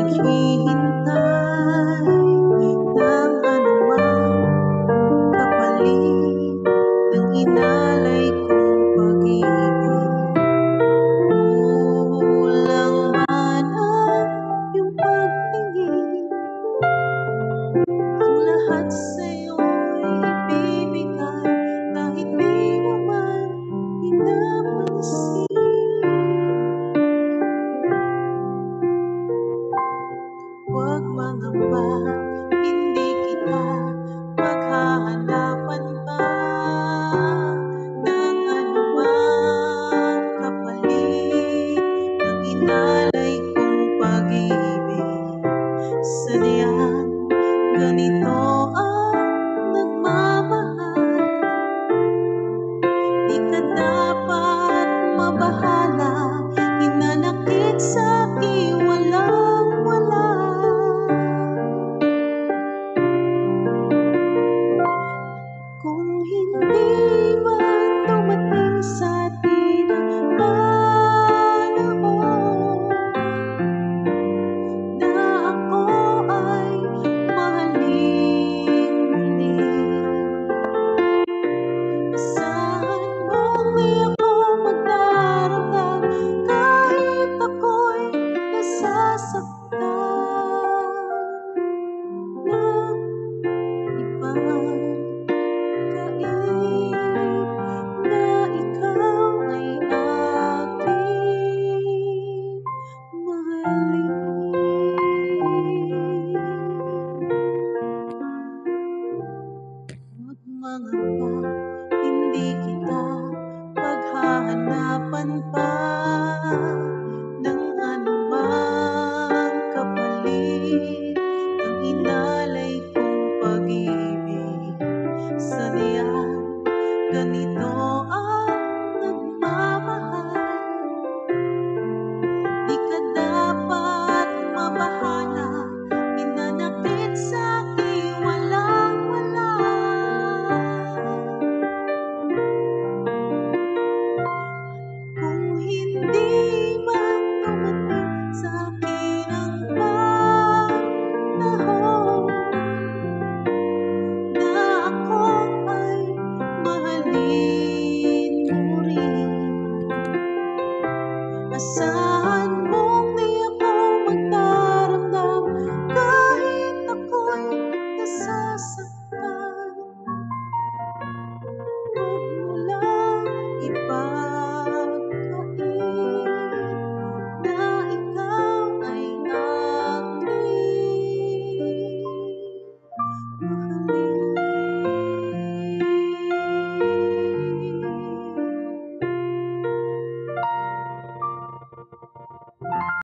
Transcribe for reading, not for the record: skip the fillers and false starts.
naghihintay ng anumang kapalit ng inalay kong pag-ibig. Kulang man ang iyong pagtingin, ang lahat sa'yo'y ibibigay kahit di mo man pinapansin. Huwag mangamba, hindi kita maghahanapan pa ng anumang kapalit ng inalay kong pag-ibig. Sadyang ganito